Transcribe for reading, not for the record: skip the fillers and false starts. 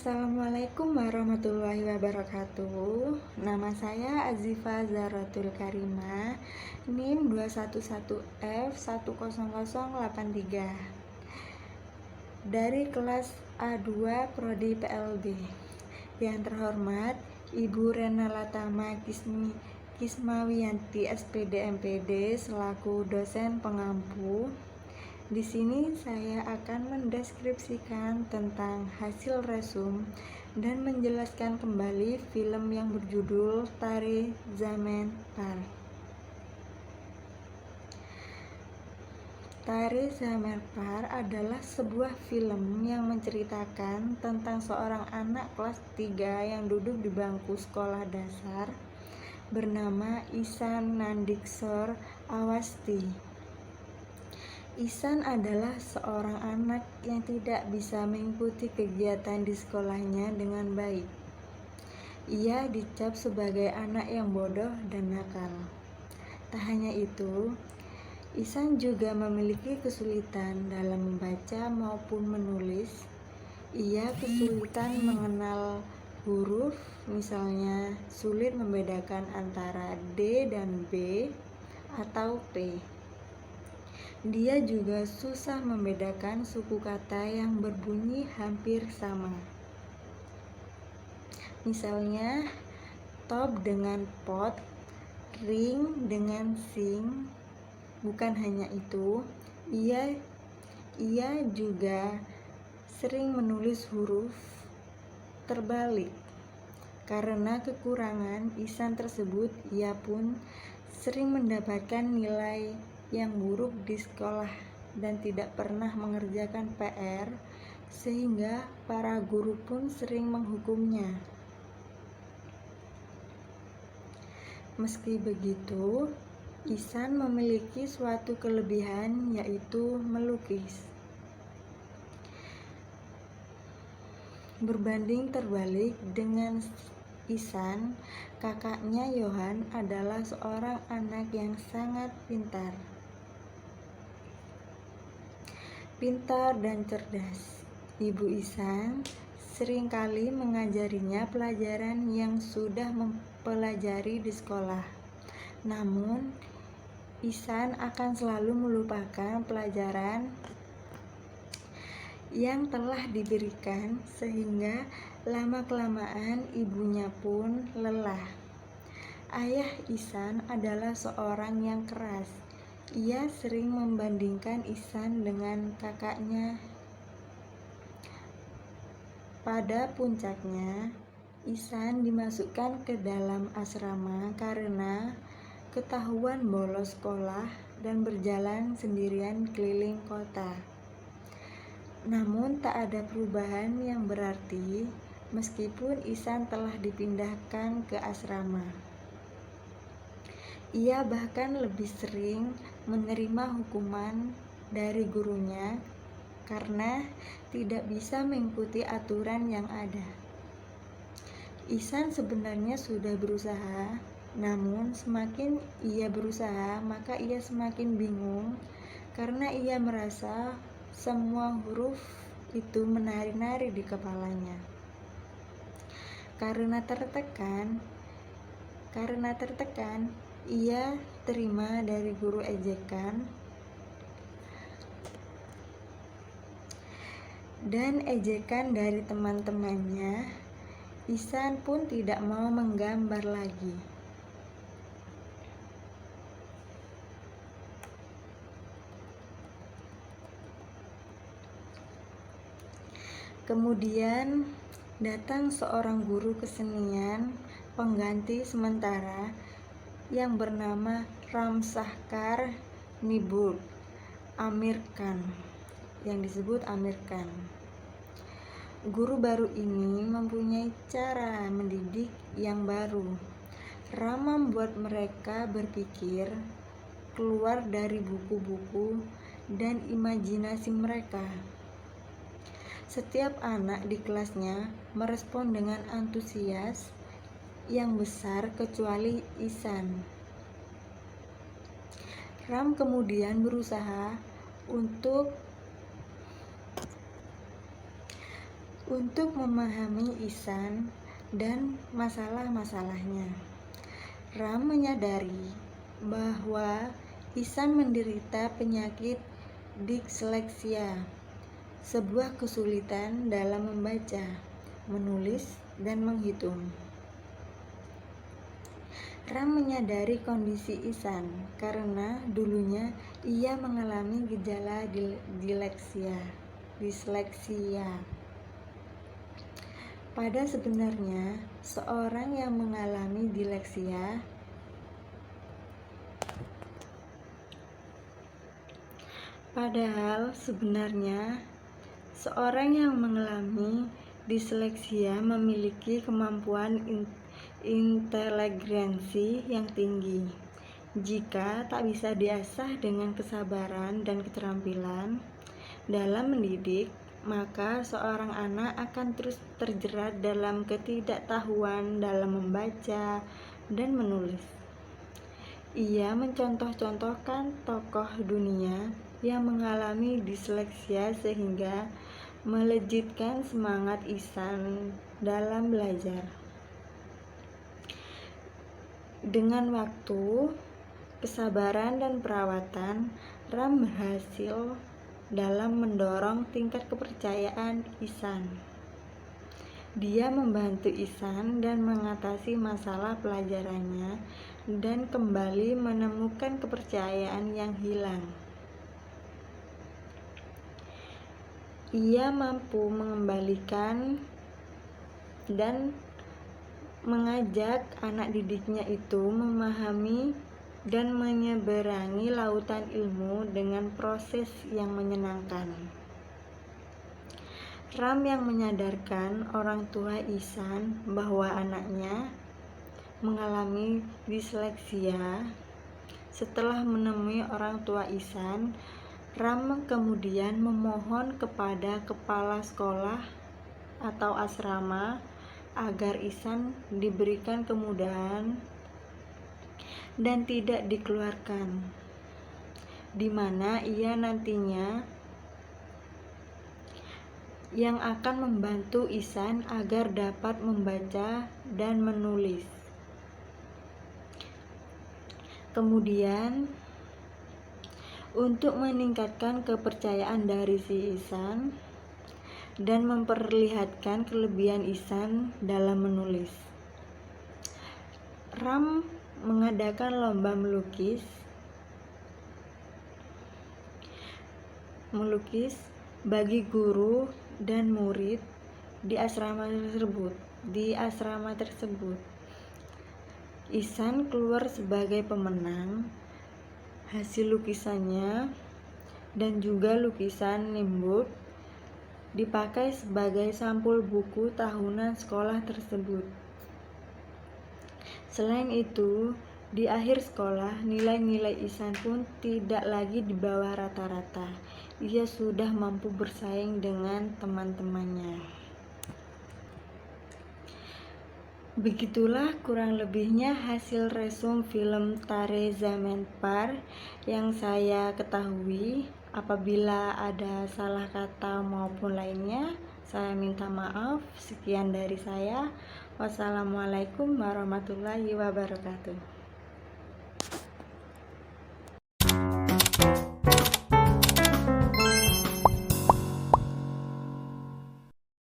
Assalamualaikum warahmatullahi wabarakatuh. Nama saya Azifa Zaratul Karimah, NIM 211F10083 dari kelas A2 Prodi PLB. Yang terhormat Ibu Rena Latama Kismawiyanti SPD MPD selaku dosen pengampu. Di sini saya akan mendeskripsikan tentang hasil resum dan menjelaskan kembali film yang berjudul Tari Zaman Par. Tari Zaman Par adalah sebuah film yang menceritakan tentang seorang anak kelas 3 yang duduk di bangku sekolah dasar bernama Ihsan Nandikshore Awasthi. Ihsan adalah seorang anak yang tidak bisa mengikuti kegiatan di sekolahnya dengan baik. Ia dicap sebagai anak yang bodoh dan nakal. Tak hanya itu, Ihsan juga memiliki kesulitan dalam membaca maupun menulis. Ia kesulitan mengenal huruf, misalnya sulit membedakan antara D dan B atau P. Dia juga susah membedakan suku kata yang berbunyi hampir sama. Misalnya, top dengan pot, ring dengan sing. Bukan hanya itu, ia juga sering menulis huruf terbalik. Karena kekurangan Ihsan tersebut, ia pun sering mendapatkan nilai yang buruk di sekolah dan tidak pernah mengerjakan PR, sehingga para guru pun sering menghukumnya. Meski begitu, Ihsan memiliki suatu kelebihan, yaitu melukis. Berbanding terbalik dengan Ihsan, kakaknya Yohan adalah seorang anak yang sangat pintar dan cerdas. Ibu Ihsan seringkali mengajarinya pelajaran yang sudah mempelajari di sekolah. Namun, Ihsan akan selalu melupakan pelajaran yang telah diberikan, sehingga lama-kelamaan ibunya pun lelah. Ayah Ihsan adalah seorang yang keras. Ia sering membandingkan Ihsan dengan kakaknya. Pada puncaknya, Ihsan dimasukkan ke dalam asrama karena ketahuan bolos sekolah dan berjalan sendirian keliling kota. Namun tak ada perubahan yang berarti meskipun Ihsan telah dipindahkan ke asrama. Ia bahkan lebih sering menerima hukuman dari gurunya karena tidak bisa mengikuti aturan yang ada. Ihsan sebenarnya sudah berusaha, namun semakin ia berusaha, maka ia semakin bingung karena ia merasa semua huruf itu menari-nari di kepalanya. Karena tertekan, ia terima dari guru ejekan dan ejekan dari teman-temannya. Ihsan pun tidak mau menggambar lagi. Kemudian datang seorang guru kesenian pengganti sementara yang bernama Ramsahkar Nibur Amir Khan, yang disebut Amir Khan. Guru baru ini mempunyai cara mendidik yang baru. Ram membuat mereka berpikir keluar dari buku-buku dan imajinasi mereka. Setiap anak di kelasnya merespon dengan antusias yang besar kecuali Ihsan. Ram kemudian berusaha untuk untuk memahami Ihsan dan masalah-masalahnya. Ram menyadari bahwa Ihsan menderita penyakit disleksia, sebuah kesulitan dalam membaca, menulis, dan menghitung. Ram menyadari kondisi Ihsan karena dulunya ia mengalami gejala disleksia. Pada sebenarnya, seorang yang mengalami disleksia memiliki kemampuan inteligensi yang tinggi. Jika tak bisa diasah dengan kesabaran dan keterampilan dalam mendidik, maka seorang anak akan terus terjerat dalam ketidaktahuan dalam membaca dan menulis. Ia mencontoh-contohkan tokoh dunia yang mengalami disleksia sehingga melejitkan semangat Ihsan dalam belajar. Dengan waktu, kesabaran, dan perawatan, Ram berhasil dalam mendorong tingkat kepercayaan Ihsan. Dia membantu Ihsan dan mengatasi masalah pelajarannya dan kembali menemukan kepercayaan yang hilang. Ia mampu mengembalikan dan mengajak anak didiknya itu memahami dan menyeberangi lautan ilmu dengan proses yang menyenangkan. Ram yang menyadarkan orang tua Ihsan bahwa anaknya mengalami disleksia. Setelah menemui orang tua Ihsan, Ram kemudian memohon kepada kepala sekolah atau asrama agar Ihsan diberikan kemudahan dan tidak dikeluarkan, di mana ia nantinya yang akan membantu Ihsan agar dapat membaca dan menulis. Kemudian, untuk meningkatkan kepercayaan dari si Ihsan dan memperlihatkan kelebihan Ihsan dalam menulis, Ram mengadakan lomba melukis bagi guru dan murid di asrama tersebut. Ihsan keluar sebagai pemenang. Hasil lukisannya dan juga lukisan Nimbus dipakai sebagai sampul buku tahunan sekolah tersebut. Selain itu, di akhir sekolah, nilai-nilai Ihsan pun tidak lagi di bawah rata-rata. Ia sudah mampu bersaing dengan teman-temannya. Begitulah kurang lebihnya hasil resum film Tare Zaman Par yang saya ketahui. Apabila ada salah kata maupun lainnya, saya minta maaf. Sekian dari saya. Wassalamualaikum warahmatullahi wabarakatuh.